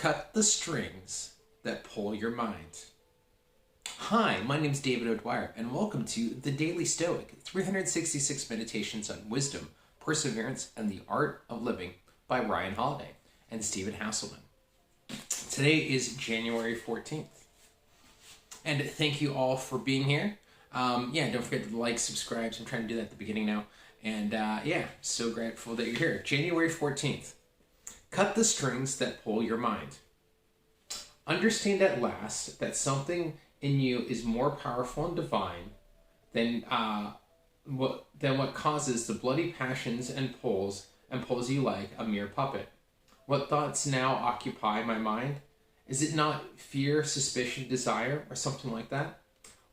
Cut the strings that pull your mind. Hi, my name is David O'Dwyer, and welcome to the Daily Stoic, 366 Meditations on Wisdom, Perseverance, and the Art of Living by Ryan Holiday and Stephen Hanselman. Today is January 14th. And thank you all for being here. Don't forget to like, subscribe. I'm trying to do that at the beginning now. And so grateful that you're here. January 14th. Cut the strings that pull your mind. Understand at last that something in you is more powerful and divine than what causes the bloody passions and pulls you like a mere puppet. What thoughts now occupy my mind? Is it not fear, suspicion, desire, or something like that?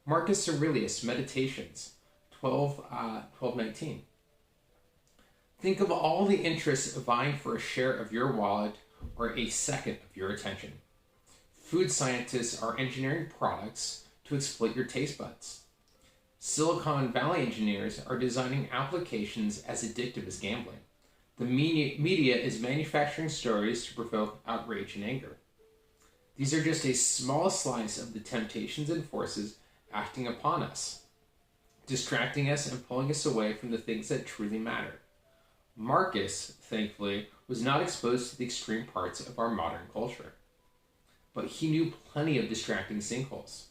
Marcus Aurelius, Meditations, 12:19. Think of all the interests vying for a share of your wallet or a second of your attention. Food scientists are engineering products to exploit your taste buds. Silicon Valley engineers are designing applications as addictive as gambling. The media is manufacturing stories to provoke outrage and anger. These are just a small slice of the temptations and forces acting upon us, distracting us and pulling us away from the things that truly matter. Marcus, thankfully, was not exposed to the extreme parts of our modern culture, but he knew plenty of distracting sinkholes.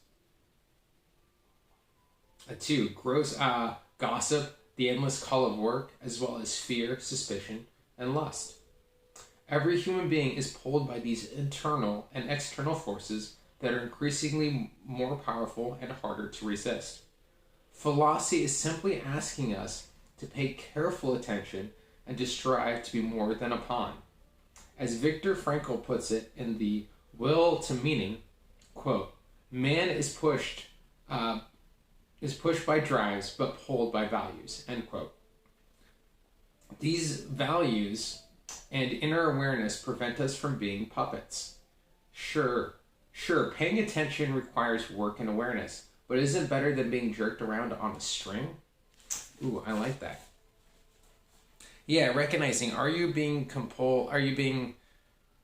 2. Gross gossip, the endless call of work, as well as fear, suspicion, and lust. Every human being is pulled by these internal and external forces that are increasingly more powerful and harder to resist. Philosophy is simply asking us to pay careful attention and to strive to be more than a pawn. As Viktor Frankl puts it in The Will to Meaning, quote, "Man is pushed by drives but pulled by values," end quote. These values and inner awareness prevent us from being puppets. Sure, paying attention requires work and awareness, but isn't it better than being jerked around on a string? Ooh, I like that. Yeah, recognizing, are you being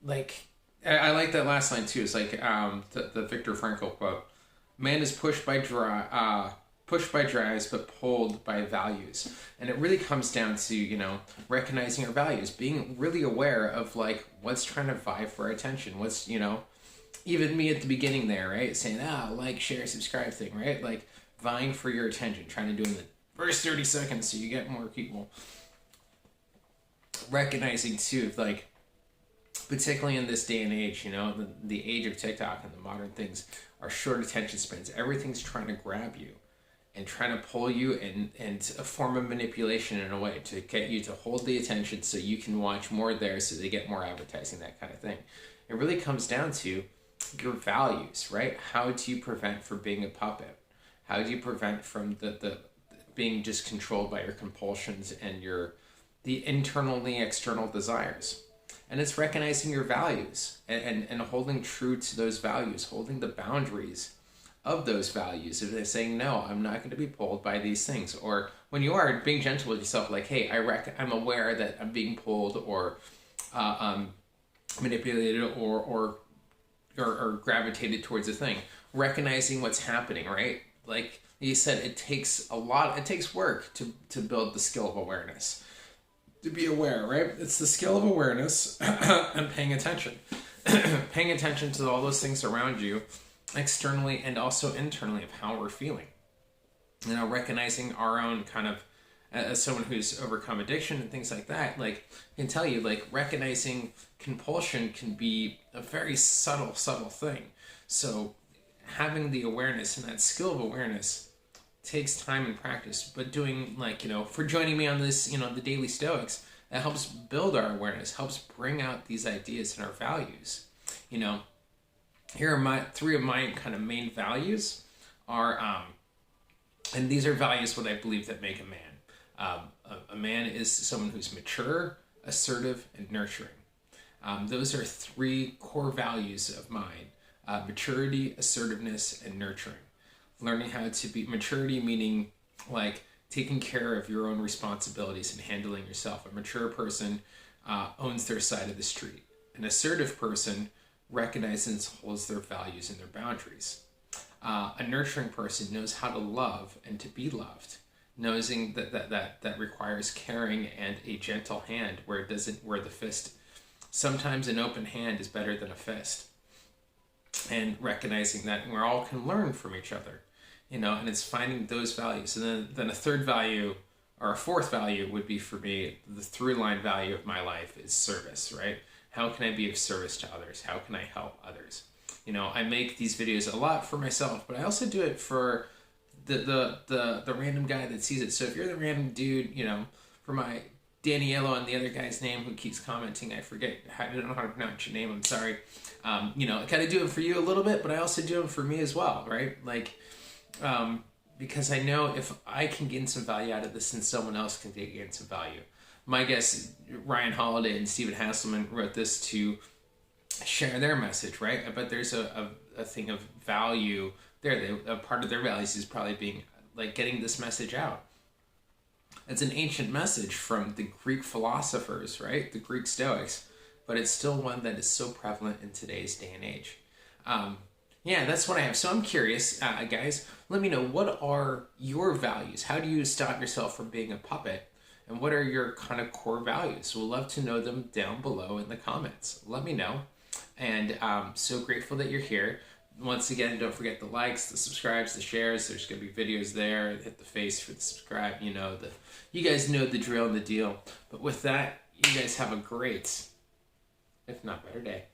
like, I like that last line too. It's like the Viktor Frankl quote, "Man is pushed by drives but pulled by values." And it really comes down to, recognizing our values, being really aware of like what's trying to vie for our attention. What's, even me at the beginning there, right? Saying, like, share, subscribe thing, right? Like vying for your attention, trying to do in the first 30 seconds so you get more people. Recognizing too, like, particularly in this day and age, the age of TikTok and the modern things are short attention spans. Everything's trying to grab you and trying to pull you and a form of manipulation in a way to get you to hold the attention so you can watch more there so they get more advertising, that kind of thing. It really comes down to your values, right? How do you prevent from being a puppet? How do you prevent from the being just controlled by your compulsions and the internal and the external desires? And it's recognizing your values and holding true to those values, holding the boundaries of those values. If they're saying, no, I'm not going to be pulled by these things. Or when you are being gentle with yourself, like, hey, I'm aware that I'm being pulled or manipulated or gravitated towards a thing. Recognizing what's happening, right? Like you said, it takes work to build the skill of awareness. To be aware, right? It's the skill of awareness and paying attention. Paying attention to all those things around you, externally and also internally, of how we're feeling. Recognizing our own kind of, as someone who's overcome addiction and things like that, like, I can tell you, like, recognizing compulsion can be a very subtle thing. So having the awareness and that skill of awareness takes time and practice, but doing, like, for joining me on this, the Daily Stoics, that helps build our awareness, helps bring out these ideas and our values. Here are three of my kind of main values are, and these are values what I believe that make a man. A man is someone who's mature, assertive, and nurturing. Those are three core values of mine: maturity, assertiveness, and nurturing. Learning how to be maturity, meaning like taking care of your own responsibilities and handling yourself. A mature person owns their side of the street. An assertive person recognizes and holds their values and their boundaries. A nurturing person knows how to love and to be loved, knowing that requires caring and a gentle hand where it doesn't, where the fist, sometimes an open hand is better than a fist, and recognizing that we all can learn from each other, and it's finding those values. And then a third value, or a fourth value, would be, for me, the through line value of my life is service, right? How can I be of service to others? How can I help others? I make these videos a lot for myself, but I also do it for the random guy that sees it. So if you're the random dude, for my Daniello and the other guy's name who keeps commenting, I don't know how to pronounce your name, I'm sorry. I kind of do it for you a little bit, but I also do it for me as well, right? Because I know if I can gain some value out of this, then someone else can gain some value. My guess, Ryan Holiday and Stephen Hanselman wrote this to share their message, right? But there's a thing of value there. A part of their values is probably being getting this message out. It's an ancient message from the Greek philosophers, right? The Greek Stoics, but it's still one that is so prevalent in today's day and age. That's what I have. So I'm curious, guys, let me know, what are your values? How do you stop yourself from being a puppet? And what are your kind of core values? We'll love to know them down below in the comments. Let me know. And I'm so grateful that you're here. Once again, don't forget the likes, the subscribes, the shares. There's going to be videos there. Hit the face for the subscribe. You guys know the drill and the deal. But with that, you guys have a great, if not better day.